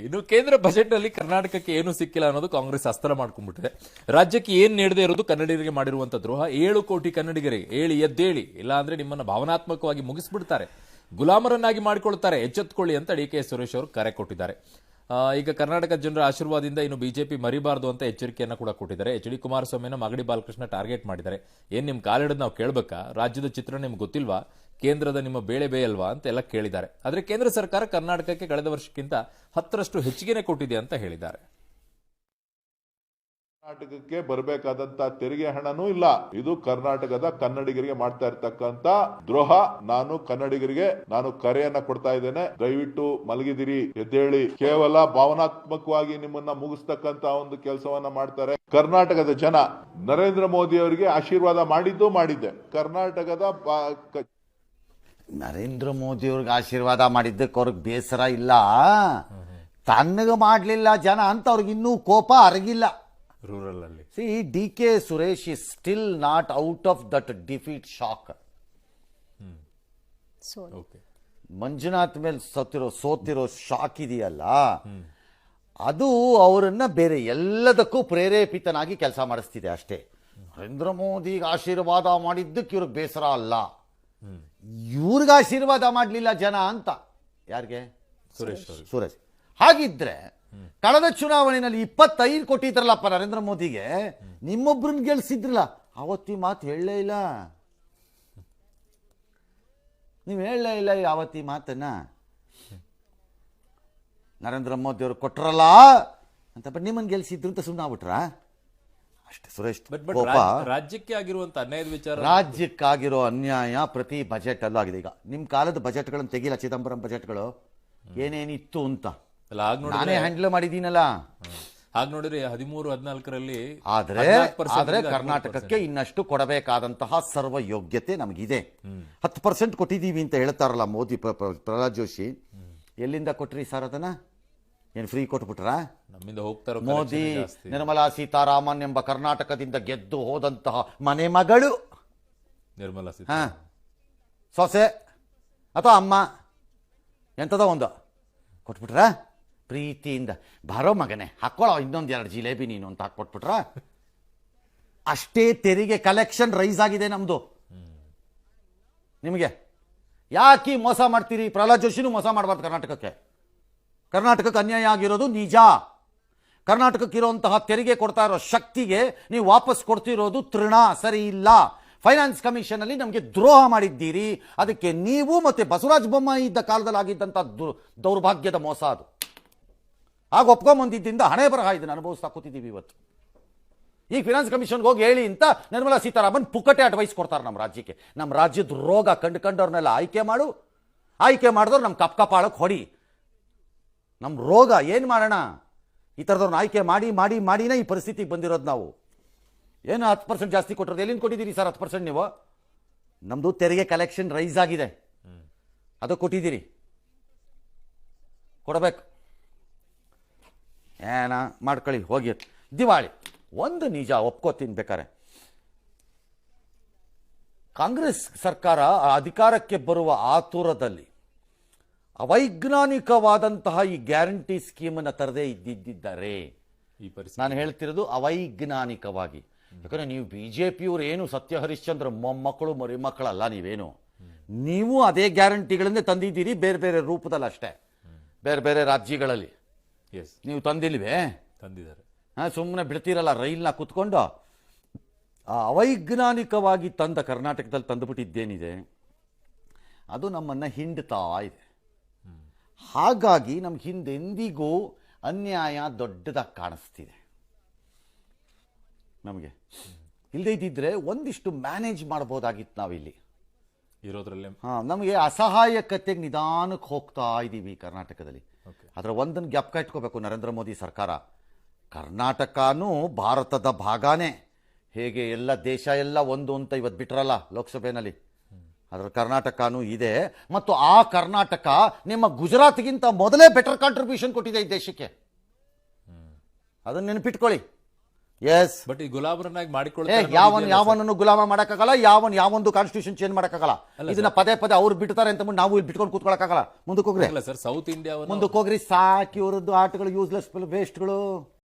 ಇನ್ನು ಕೇಂದ್ರ ಬಜೆಟ್ ನಲ್ಲಿ ಕರ್ನಾಟಕಕ್ಕೆ ಏನು ಸಿಕ್ಕಿಲ್ಲ ಅನ್ನೋದು ಕಾಂಗ್ರೆಸ್ ಅಸ್ತ್ರ ಮಾಡ್ಕೊಂಡ್ಬಿಟ್ಟಿದೆ. ರಾಜ್ಯಕ್ಕೆ ಏನ್ ನೀಡದೇ ಇರೋದು ಕನ್ನಡಿಗರಿಗೆ ಮಾಡಿರುವಂತ ದ್ರೋಹ. 7 ಕೋಟಿ ಕನ್ನಡಿಗರಿಗೆ ಏಳಿ ಎದ್ದೇಳಿ, ಇಲ್ಲ ಅಂದ್ರೆ ನಿಮ್ಮನ್ನ ಭಾವನಾತ್ಮಕವಾಗಿ ಮುಗಿಸ್ಬಿಡ್ತಾರೆ, ಗುಲಾಮರನ್ನಾಗಿ ಮಾಡಿಕೊಳ್ತಾರೆ, ಎಚ್ಚೆತ್ತುಕೊಳ್ಳಿ ಅಂತ ಡಿ.ಕೆ. ಸುರೇಶ್ ಅವರು ಕರೆ ಕೊಟ್ಟಿದ್ದಾರೆ. ಈಗ ಕರ್ನಾಟಕ ಜನರ ಆಶೀರ್ವಾದದಿಂದ ಇನ್ನು ಬಿಜೆಪಿ ಮರಿಬಾರದು ಅಂತ ಎಚ್ಚರಿಕೆಯನ್ನ ಕೂಡ ಕೊಟ್ಟಿದ್ದಾರೆ. ಎಚ್ ಡಿ ಕುಮಾರಸ್ವಾಮಿನ ಮಾಗಡಿ ಬಾಲಕೃಷ್ಣ ಟಾರ್ಗೆಟ್ ಮಾಡಿದ್ದಾರೆ. ಏನ್ ನಿಮ್ ಕಾಲಿಡದ್ ನಾವು ಕೇಳ್ಬೇಕಾ? ರಾಜ್ಯದ ಚಿತ್ರ ನಿಮ್ಗೆ ಗೊತ್ತಿಲ್ವಾ? ಕೇಂದ್ರದ ನಿಮ್ಮ ಬೇಳೆ ಬೇಯಲ್ವಾ ಅಂತೆಲ್ಲ ಕೇಳಿದ್ದಾರೆ. ಆದ್ರೆ ಕೇಂದ್ರ ಸರ್ಕಾರ ಕರ್ನಾಟಕಕ್ಕೆ ಕಳೆದ ವರ್ಷಕ್ಕಿಂತ 10ರಷ್ಟು ಹೆಚ್ಚಿಗೆನೆ ಕೊಟ್ಟಿದೆ ಅಂತ ಹೇಳಿದ್ದಾರೆ. ಕರ್ನಾಟಕಕ್ಕೆ ಬರಬೇಕಾದಂತ ತೆರಿಗೆ ಹಣನೂ ಇಲ್ಲ. ಇದು ಕರ್ನಾಟಕದ ಕನ್ನಡಿಗರಿಗೆ ಮಾಡ್ತಾ ಇರ್ತಕ್ಕಂತ ದ್ರೋಹ. ನಾನು ಕನ್ನಡಿಗರಿಗೆ ಕರೆಯನ್ನ ಕೊಡ್ತಾ ಇದ್ದೇನೆ, ದಯವಿಟ್ಟು ಮಲಗಿದಿರಿ, ಎದ್ದೇಳಿ. ಕೇವಲ ಭಾವನಾತ್ಮಕವಾಗಿ ನಿಮ್ಮನ್ನ ಮುಗಿಸ್ತಕ್ಕಂತ ಒಂದು ಕೆಲಸವನ್ನ ಮಾಡ್ತಾರೆ. ಕರ್ನಾಟಕದ ಜನ ನರೇಂದ್ರ ಮೋದಿ ಅವರಿಗೆ ಆಶೀರ್ವಾದ ಮಾಡಿದ್ದೆ. ಕರ್ನಾಟಕದ ನರೇಂದ್ರ ಮೋದಿ ಅವ್ರಿಗೆ ಆಶೀರ್ವಾದ ಮಾಡಿದ್ದಕ್ಕೆ ಅವ್ರಿಗೆ ಬೇಸರ ಇಲ್ಲ, ತನ್ನಗ ಮಾಡಲಿಲ್ಲ ಜನ ಅಂತ ಅವ್ರಿಗೆ ಇನ್ನೂ ಕೋಪ ಅರಗಿಲ್ಲ. ರೂರಲ್ ಅಲ್ಲಿ ಸಿ D K. Suresh is still not out of that defeat shock. Manjunath ಮೇಲೆ ಸೋತಿರೋ ಶಾಕ್ ಇದೆಯಲ್ಲ, ಅದು ಅವರನ್ನ ಬೇರೆ ಎಲ್ಲದಕ್ಕೂ ಪ್ರೇರೇಪಿತನಾಗಿ ಕೆಲಸ ಮಾಡಿಸ್ತಿದೆ ಅಷ್ಟೇ. ನರೇಂದ್ರ ಮೋದಿಗೆ ಆಶೀರ್ವಾದ ಮಾಡಿದ್ದಕ್ಕೆ ಇವ್ರಿಗೆ ಬೇಸರ ಅಲ್ಲ, ಇವ್ರಿಗೆ ಆಶೀರ್ವಾದ ಮಾಡಲಿಲ್ಲ ಜನ ಅಂತ. ಯಾರಿಗೆ? ಸುರೇಶ್. ಹಾಗಿದ್ರೆ ಕಳೆದ ಚುನಾವಣೆಯಲ್ಲಿ 25 ಕೊಟ್ಟಿದ್ರಲ್ಲಪ್ಪ ನರೇಂದ್ರ ಮೋದಿಗೆ, ನಿಮ್ಮೊಬ್ರನ್ನ ಗೆಲ್ಸಿದ್ರಲ್ಲ, ಅವತ್ತಿ ಮಾತು ಹೇಳಲೇ ಇಲ್ಲ. ನೀವು ಹೇಳಲೇ ಇಲ್ಲ ಯಾವತ್ತಿ ಮಾತನ್ನ. ನರೇಂದ್ರ ಮೋದಿ ಅವರು ಕೊಟ್ರಲ್ಲ ಅಂತ ಬಟ್ ನಿಮ್ಮನ್ನು ಗೆಲ್ಸಿದ್ರು ಅಂತ ಸುಮ್ಮನೆ ಆಗ್ಬಿಟ್ರ ಅಷ್ಟೇ. ಸುರೇಶ್ ರಾಜ್ಯಕ್ಕೆ ಆಗಿರುವಂತ ಅನ್ಯಾಯದ ವಿಚಾರ, ರಾಜ್ಯಕ್ಕಾಗಿರೋ ಅನ್ಯಾಯ ಪ್ರತಿ ಬಜೆಟ್ ಅಲ್ಲೂ ಆಗಿದೆ. ಈಗ ನಿಮ್ ಕಾಲದ ಬಜೆಟ್ಗಳನ್ನು ತೆಗಿಲ್ಲ, ಚಿದಂಬರಂ ಬಜೆಟ್ಗಳು ಏನೇನಿತ್ತು ಅಂತ ನಾನೇ ಹ್ಯಾಂಡಲ್ ಮಾಡಿದೀನಲ್ಲ. ಹಾಗೆ ನೋಡಿದ್ರೆ 13-14ರಲ್ಲಿ ಆದ್ರೆ ಕರ್ನಾಟಕಕ್ಕೆ ಇನ್ನಷ್ಟು ಕೊಡಬೇಕಾದಂತಹ ಸರ್ವ ಯೋಗ್ಯತೆ ನಮಗಿದೆ. 10% ಕೊಟ್ಟಿದ್ದೀವಿ ಅಂತ ಹೇಳ್ತಾರಲ್ಲ ಮೋದಿ, ಪ್ರಹ್ಲಾದ್ ಜೋಶಿ. ಎಲ್ಲಿಂದ ಕೊಟ್ರಿ ಸರ್ ಅದನ್ನ? ಏನು ಫ್ರೀ ಕೊಟ್ಬಿಟ್ರ? ನಮ್ಮಿಂದ ಹೋಗ್ತಾರೋ ಮೋದಿ ನಿರ್ಮಲಾ ಸೀತಾರಾಮನ್ ಎಂಬ ಕರ್ನಾಟಕದಿಂದ ಗೆದ್ದು ಹೋದಂತಹ ಮನೆ ಮಗಳು ನಿರ್ಮಲಾ ಸೊಸೆ ಅಥವಾ ಅಮ್ಮ ಎಂತದ ಒಂದು ಕೊಟ್ಬಿಟ್ರ ಪ್ರೀತಿಯಿಂದ, ಬಾರೋ ಮಗನೆ ಹಾಕೊಳ್ಳೋ ಇನ್ನೊಂದು 2 ಜಿಲೇಬಿ ನೀನು ಅಂತ ಹಾಕೊಟ್ಬಿಟ್ರ. ಅಷ್ಟೇ ತೆರಿಗೆ ಕಲೆಕ್ಷನ್ ರೈಸ್ ಆಗಿದೆ ನಮ್ದು. ನಿಮಗೆ ಯಾಕೆ ಮೋಸ ಮಾಡ್ತೀರಿ? ಪ್ರಹ್ಲಾದ್ ಜೋಶಿನೂ ಮೋಸ ಮಾಡಬಾರ್ದು ಕರ್ನಾಟಕಕ್ಕೆ ಅನ್ಯಾಯ ಆಗಿರೋದು ನಿಜ. ಕರ್ನಾಟಕಕ್ಕೆ ಇರುವಂತಹ ತೆರಿಗೆ ಕೊಡ್ತಾ ಇರೋ ಶಕ್ತಿಗೆ ನೀವು ವಾಪಸ್ ಕೊಡ್ತಿರೋದು ತೃಣ, ಸರಿ ಇಲ್ಲ. ಫೈನಾನ್ಸ್ ಕಮಿಷನ್ ಅಲ್ಲಿ ನಮಗೆ ದ್ರೋಹ ಮಾಡಿದ್ದೀರಿ. ಅದಕ್ಕೆ ನೀವು ಮತ್ತೆ ಬಸವರಾಜ ಬೊಮ್ಮಾಯಿ ಇದ್ದ ಕಾಲದಲ್ಲಿ ಆಗಿದ್ದಂಥ ದೌರ್ಭಾಗ್ಯದ ಮೋಸ ಅದು. ಆಗ ಒಪ್ಕೊಂಬಂದಿದ್ದರಿಂದ ಹಣೆ ಬರಹ ಇದನ್ನು ಅನುಭವಿಸ್ತಾ ಕೂತಿದ್ದೀವಿ ಇವತ್ತು. ಈಗ ಫೈನಾನ್ಸ್ ಕಮಿಷನ್ಗೆ ಹೋಗಿ ಹೇಳಿ ಅಂತ ನಿರ್ಮಲಾ ಸೀತಾರಾಮನ್ ಪುಕ್ಕಟೆ ಅಡ್ವೈಸ್ ಕೊಡ್ತಾರೆ ನಮ್ಮ ರಾಜ್ಯಕ್ಕೆ. ನಮ್ಮ ರಾಜ್ಯದ ರೋಗ ಕಂಡುಕೊಂಡವ್ರನ್ನೆಲ್ಲ ಆಯ್ಕೆ ಮಾಡಿದವ್ರು ನಮ್ಮ ಕಪ್ಪಾಳಕ್ಕೆ ಹೊಡಿ. ನಮ್ಮ ರೋಗ ಏನು ಮಾಡೋಣ? ಈ ಥರದವ್ರನ್ನ ಆಯ್ಕೆ ಮಾಡಿನೇ ಈ ಪರಿಸ್ಥಿತಿಗೆ ಬಂದಿರೋದು ನಾವು. ಏನು 10% ಜಾಸ್ತಿ ಕೊಟ್ಟಿರೋದು? ಎಲ್ಲಿಂದ ಕೊಟ್ಟಿದ್ದೀರಿ ಸರ್ 10% ನೀವು? ನಮ್ಮದು ತೆರಿಗೆ ಕಲೆಕ್ಷನ್ ರೈಸ್ ಆಗಿದೆ, ಅದು ಕೊಟ್ಟಿದ್ದೀರಿ, ಕೊಡಬೇಕು. ಏನ ಮಾಡ್ಕೊಳ್ಳಿ ಹೋಗಿ. ದಿವಾಳಿ ಒಂದು ನಿಜ ಒಪ್ಕೋತೀನಿ ಬೇಕಾರೆ, ಕಾಂಗ್ರೆಸ್ ಸರ್ಕಾರ ಅಧಿಕಾರಕ್ಕೆ ಬರುವ ಆತುರದಲ್ಲಿ ಅವೈಜ್ಞಾನಿಕವಾದಂತಹ ಈ ಗ್ಯಾರಂಟಿ ಸ್ಕೀಮನ್ನು ತರದೇ ಇದ್ದಿದ್ದಾರೆ. ನಾನು ಹೇಳ್ತಿರೋದು ಅವೈಜ್ಞಾನಿಕವಾಗಿ. ಯಾಕಂದ್ರೆ ನೀವು ಬಿಜೆಪಿಯವರು ಏನು ಸತ್ಯ ಹರಿಶ್ಚಂದ್ರ ಮೊಮ್ಮಕ್ಕಳು ಮರಿಮಕ್ಕಳಲ್ಲ. ನೀವು ಅದೇ ಗ್ಯಾರಂಟಿಗಳನ್ನೇ ತಂದಿದ್ದೀರಿ, ಬೇರೆ ಬೇರೆ ರೂಪದಲ್ಲಿ ಅಷ್ಟೇ, ಬೇರೆ ಬೇರೆ ರಾಜ್ಯಗಳಲ್ಲಿ. ನೀವು ತಂದಿಲ್ವೇ? ತಂದಿದ್ದಾರೆ. ಸುಮ್ಮನೆ ಬಿಡ್ತೀರಲ್ಲ ರೈಲ್ನ ಕುತ್ಕೊಂಡು. ಅವೈಜ್ಞಾನಿಕವಾಗಿ ತಂದ ಕರ್ನಾಟಕದಲ್ಲಿ ತಂದುಬಿಟ್ಟಿದ್ದೇನಿದೆ ಅದು ನಮ್ಮನ್ನು ಹಿಂಡ್ತಾ ಇದೆ. ಹಾಗಾಗಿ ನಮ್ಗೆ ಹಿಂದೆಂದಿಗೂ ಅನ್ಯಾಯ ದೊಡ್ಡದಾಗಿ ಕಾಣಿಸ್ತಿದೆ ನಮಗೆ. ಇಲ್ಲದೇ ಇದ್ದಿದ್ರೆ ಒಂದಿಷ್ಟು ಮ್ಯಾನೇಜ್ ಮಾಡ್ಬೋದಾಗಿತ್ತು ನಾವಿಲ್ಲಿ ಇರೋದ್ರಲ್ಲೇ. ನಮಗೆ ಅಸಹಾಯಕತೆಗೆ ನಿಧಾನಕ್ಕೆ ಹೋಗ್ತಾ ಇದ್ದೀವಿ ಕರ್ನಾಟಕದಲ್ಲಿ. ಅದರ ಒಂದನ್ನು ಜ್ಞಾಪಕ ಇಟ್ಕೋಬೇಕು ನರೇಂದ್ರ ಮೋದಿ ಸರ್ಕಾರ. ಕರ್ನಾಟಕನೂ ಭಾರತದ ಭಾಗನೇ. ಹೇಗೆ ಎಲ್ಲ ದೇಶ ಎಲ್ಲ ಒಂದು ಅಂತ ಇವತ್ತು ಬಿಟ್ರಲ್ಲ ಲೋಕಸಭೆಯಲ್ಲಿ, ಅದರ ಕರ್ನಾಟಕನೂ ಇದೆ. ಮತ್ತು ಆ ಕರ್ನಾಟಕ ನಿಮ್ಮ ಗುಜರಾತ್ಗಿಂತ ಮೊದಲೇ ಬೆಟರ್ ಕಾಂಟ್ರಿಬ್ಯೂಷನ್ ಕೊಟ್ಟಿದೆ ಈ ದೇಶಕ್ಕೆ. ಅದನ್ನು ನೆನಪಿಟ್ಕೊಳ್ಳಿ. ಎಸ್. ಬಟ್ ಈ ಗುಲಾಮರನ್ನಾಗಿ ಏ ಮಾಡಿಕೊಳ್ಳುತ್ತಾರೆ ಯಾವನನ್ನು ಗುಲಾಮ ಮಾಡಕ್ಕಾಗಲ್ಲ, ಯಾವೊಂದು ಕಾನ್ಸ್ಟಿಟ್ಯೂಷನ್ ಚೇಂಜ್ ಮಾಡಕ್ಕಾಗಲ್ಲ. ಇದನ್ನ ಪದೇ ಅವ್ರು ಬಿಡ್ತಾರೆ ಅಂತ ನಾವು ಇಲ್ಲಿ ಬಿಟ್ಕೊಂಡು ಕೂತ್ಕೊಳಕ್ಕಾಗಲ್ಲ. ಮುಂದಕ್ಕೆ ಹೋಗ್ರಿ, ಸರ್. ಸೌತ್ ಇಂಡಿಯಾ ಮುಂದಕ್ಕೆ ಹೋಗ್ರಿ, ಸಾಕಿ ಇವ್ರದ್ದು ಆಟಗಳು ಯೂಸ್ಲೆಸ್ ವೇಸ್ಟ್ಗಳು.